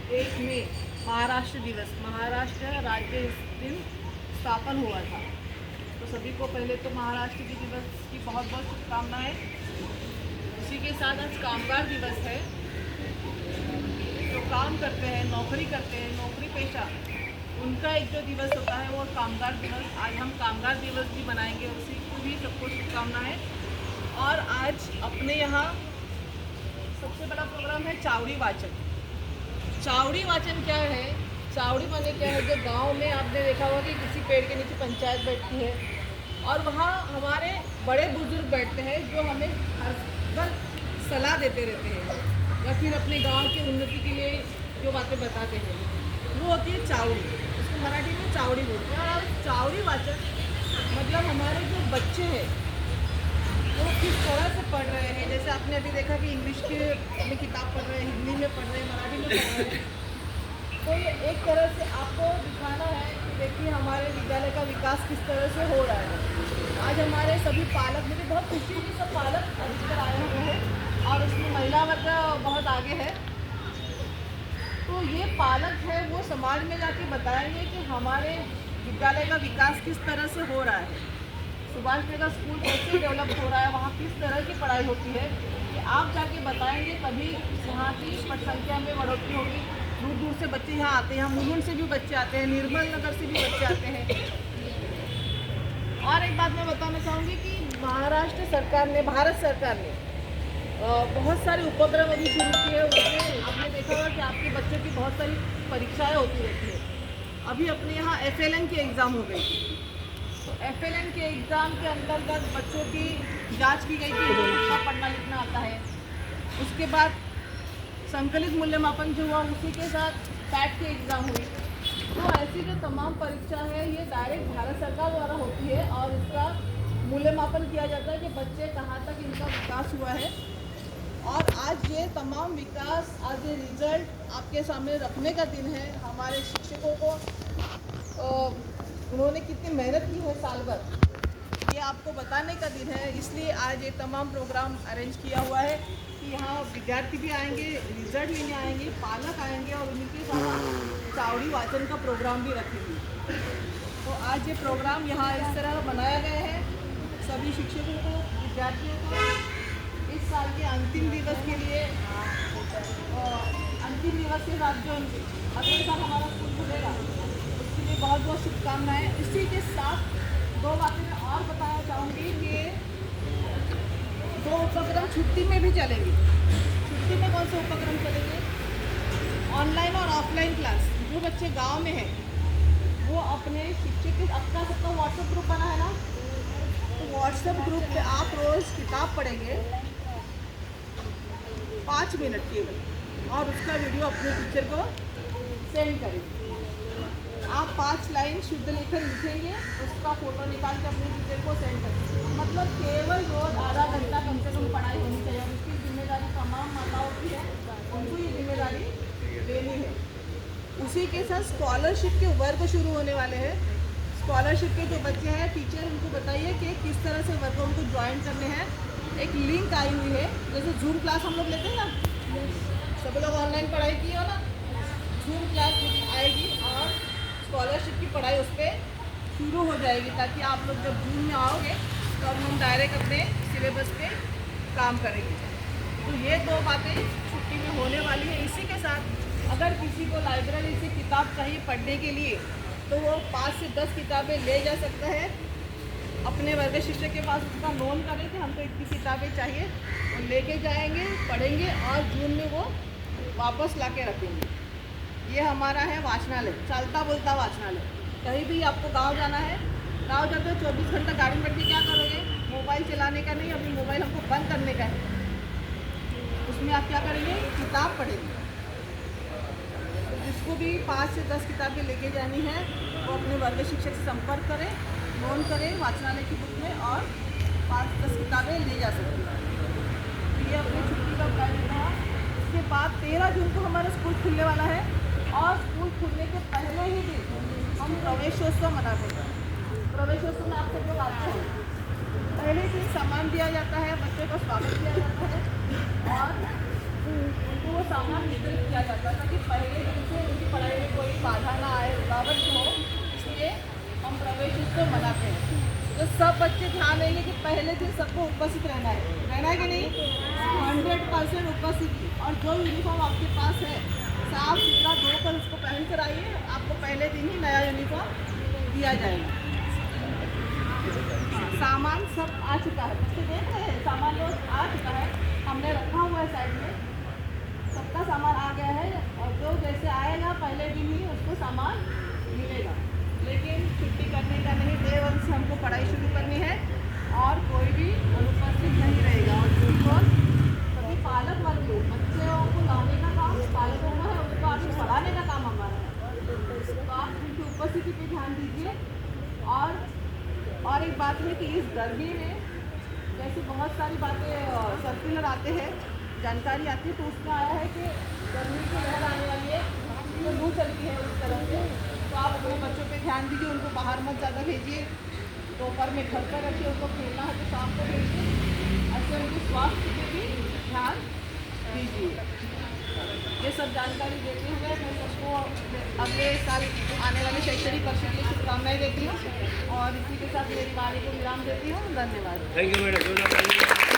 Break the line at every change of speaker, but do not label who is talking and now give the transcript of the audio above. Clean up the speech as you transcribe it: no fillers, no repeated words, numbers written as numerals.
1 मई महाराष्ट्र दिवस, महाराष्ट्र राज्य इस दिन स्थापन हुआ था। तो सभी को पहले तो महाराष्ट्र के दिवस की बहुत बहुत शुभकामनाएं। इसी के साथ आज कामगार दिवस है। जो काम करते हैं, नौकरी करते हैं, नौकरी पेशा, उनका एक जो दिवस होता है वो कामगार दिवस। आज हम कामगार दिवस भी मनाएंगे, उसी को भी सबको शुभकामनाएं। और आज अपने यहाँ सबसे बड़ा प्रोग्राम है चावड़ी वाचन। चावड़ी वाचन क्या है? चावड़ी माने क्या है? जो गांव में आपने देखा होगा कि किसी पेड़ के नीचे पंचायत बैठती है और वहाँ हमारे बड़े बुजुर्ग बैठते हैं जो हमें हर वक्त सलाह देते रहते हैं या फिर अपने गांव की उन्नति के लिए जो बातें बताते हैं, वो होती है चावड़ी। उसको मराठी में चावड़ी बोलते हैं। और चावड़ी वाचन मतलब हमारे जो बच्चे हैं वो किस तरह से पढ़ रहे हैं। जैसे आपने अभी देखा कि इंग्लिश के में किताब पढ़ रहे हैं, हिंदी में पढ़ रहे हैं, मराठी में पढ़ रहे हैं। तो ये एक तरह से आपको दिखाना है कि देखिए हमारे विद्यालय का विकास किस तरह से हो रहा है। आज हमारे सभी पालक, मुझे बहुत खुशी है कि सब पालक अधिकतर आए हुए हैं और उसमें महिला वर्ग बहुत आगे है। तो ये पालक है वो समाज में जाके बताएंगे कि हमारे विद्यालय का विकास किस तरह से हो रहा है, सुभाष नगर स्कूल कैसे डेवलप हो रहा है, वहाँ किस तरह की पढ़ाई होती है, कि आप जाके बताएंगे तभी यहाँ की संख्या में बढ़ोतरी होगी। दूर दूर से बच्चे यहाँ आते हैं, यहाँ मुलुंड से भी बच्चे आते हैं, निर्मल नगर से भी बच्चे आते हैं। और एक बात मैं बताना चाहूँगी कि महाराष्ट्र सरकार ने, भारत सरकार ने बहुत सारे उपक्रम अभी शुरू किए। उसमें आपने देखा होगा कि आपके बच्चों की बहुत सारी परीक्षाएँ होती रहती है। अभी अपने यहाँ FLN की एग्ज़ाम हो गई। तो FLN के एग्ज़ाम के अंतर्गत बच्चों की जांच की गई थी, कितना पढ़ना लिखना आता है। उसके बाद संकलित मूल्यमापन जो हुआ, उसी के साथ पैट की एग्ज़ाम हुई। तो ऐसी जो तमाम परीक्षा है ये डायरेक्ट भारत सरकार द्वारा होती है और इसका मूल्यमापन किया जाता है कि बच्चे कहाँ तक इनका विकास हुआ है। और आज ये तमाम विकास, आज ये रिजल्ट आपके सामने रखने का दिन है। हमारे शिक्षकों को उन्होंने कितनी मेहनत की है साल भर, ये आपको बताने का दिन है। इसलिए आज ये तमाम प्रोग्राम अरेंज किया हुआ है कि यहाँ विद्यार्थी भी आएंगे, रिजल्ट लेने आएंगे, पालक आएंगे और उनके साथ चावड़ी वाचन का प्रोग्राम भी रखेंगे। तो आज ये प्रोग्राम यहाँ इस तरह बनाया गया है। सभी शिक्षकों को, विद्यार्थियों को इस साल के अंतिम दिवस के लिए, अंतिम दिवस के साथ जो अगले साल हमारा स्कूल खुलेगा उसके लिए बहुत बहुत शुभकामनाएं। इसी के साथ दो बातें मैं और बताना चाहूँगी कि 2 उपक्रम छुट्टी में भी चलेंगे। छुट्टी में कौन से उपक्रम चलेंगे? ऑनलाइन और ऑफलाइन क्लास। जो बच्चे गांव में हैं वो अपने शिक्षक के, अपना सबका व्हाट्सएप ग्रुप बना है ना, तो व्हाट्सएप ग्रुप पे आप रोज़ किताब पढ़ेंगे 5 मिनट केवल, और उसका वीडियो अपने टीचर को सेंड करेंगे। आप 5 लाइन शुद्ध लेखन लिखेंगे, उसका फ़ोटो निकाल के अपने टीचर को सेंड करेंगे। मतलब केवल रोज़ आधा घंटा कम से कम पढ़ाई होनी चाहिए। और इसकी जिम्मेदारी तमाम माताओं की है, उनको ये जिम्मेदारी लेनी है। उसी के साथ स्कॉलरशिप के वर्ग शुरू होने वाले हैं। स्कॉलरशिप के जो बच्चे हैं, टीचर उनको बताइए कि किस तरह से वर्गों उनको ज्वाइन करने हैं। एक लिंक आई हुई है, जैसे जूम क्लास हम लोग लेते हैं ना, सब लोग ऑनलाइन पढ़ाई की हो ना, जूम क्लास आएगी और स्कॉलरशिप की पढ़ाई उस पर शुरू हो जाएगी, ताकि आप लोग जब जून में आओगे तो अब हम डायरेक्ट अपने सिलेबस पे काम करेंगे। तो ये 2 बातें छुट्टी में होने वाली है। इसी के साथ अगर किसी को लाइब्रेरी से किताब चाहिए पढ़ने के लिए तो वो 5 से 10 किताबें ले जा सकता है। अपने वर्ग शिक्षक के पास उसका नोन करें कि हमको इतनी किताबें चाहिए, वो लेके जाएंगे, पढ़ेंगे और जून में वो वापस ला के रखेंगे। ये हमारा है वाचनालय, चलता बोलता वाचनालय। कहीं भी आपको गांव जाना है, गांव जाते हो 24 घंटा गाड़ी में बैठ के क्या करोगे? मोबाइल चलाने का नहीं, अभी मोबाइल हमको बंद करने का है। उसमें आप क्या करेंगे? किताब पढ़ेंगे। तो जिसको भी 5 से 10 किताबें लेके जानी है वो अपने वर्ग शिक्षक से संपर्क करें, नोन करें वाचनालय की बुक में और 5-10 किताबें ले जा सकते हैं। तो ये अपनी छुट्टी का प्लान रहा। उसके बाद 13 जून को हमारा स्कूल खुलने वाला है और स्कूल खुलने के पहले ही दिन हम प्रवेशोत्सव मनाते हैं। प्रवेशोत्सव में आप सब लोग आते हैं। पहले दिन सामान दिया जाता है, बच्चों का स्वागत किया जाता है और उनको वो सामान वितरित किया जाता है, ताकि पहले दिन प्रवेश उत्सव मनाते हैं। तो सब बच्चे ध्यान देंगे कि पहले दिन सबको उपस्थित रहना है कि नहीं? 100% उपस्थित। और जो यूनिफॉर्म आपके पास है साफ सुथरा धोकर उसको पहन कर आइए। आपको पहले दिन ही नया यूनिफॉर्म दिया जाएगा। सामान सब आ चुका है, बच्चे देख रहे हैं सामान लोग आ चुका है, हमने रखा हुआ है साइड में, सबका सामान आ गया है। और जो जैसे आएगा पहले दिन ही उसको सामान मिलेगा। लेकिन छुट्टी करने का नहीं, डे 1 से हमको पढ़ाई शुरू करनी है और कोई भी अनुपस्थित नहीं रहेगा। और बिल्कुल सभी पालक वर्ग लोग बच्चों को लाने का काम पालकों का है, उसको आगे पढ़ाने का काम हमारा है। तो आप उनकी उपस्थिति पे ध्यान दीजिए। और एक बात है कि इस गर्मी में जैसे बहुत सारी बातें सर्कुलर आते हैं, जानकारी आती है, तो उसमें आया है कि गर्मी की लहर आने वाली है, तो लू चलती है उस तरह से। तो आप अपने बच्चों पे ध्यान दीजिए, उनको बाहर मत ज़्यादा भेजिए, दोपहर में घर पर रखिए, उनको खेलना है तो शाम को भेजिए। ऐसे उनके स्वास्थ्य पे भी ध्यान दीजिए। ये सब जानकारी देते हुए मैं सबको अगले साल आने वाले शैक्षणिक वर्ष के लिए शुभकामनाएं देती हूँ और इसी के साथ मेरी वाणी को विराम देती हूँ। धन्यवाद।
Thank you madam.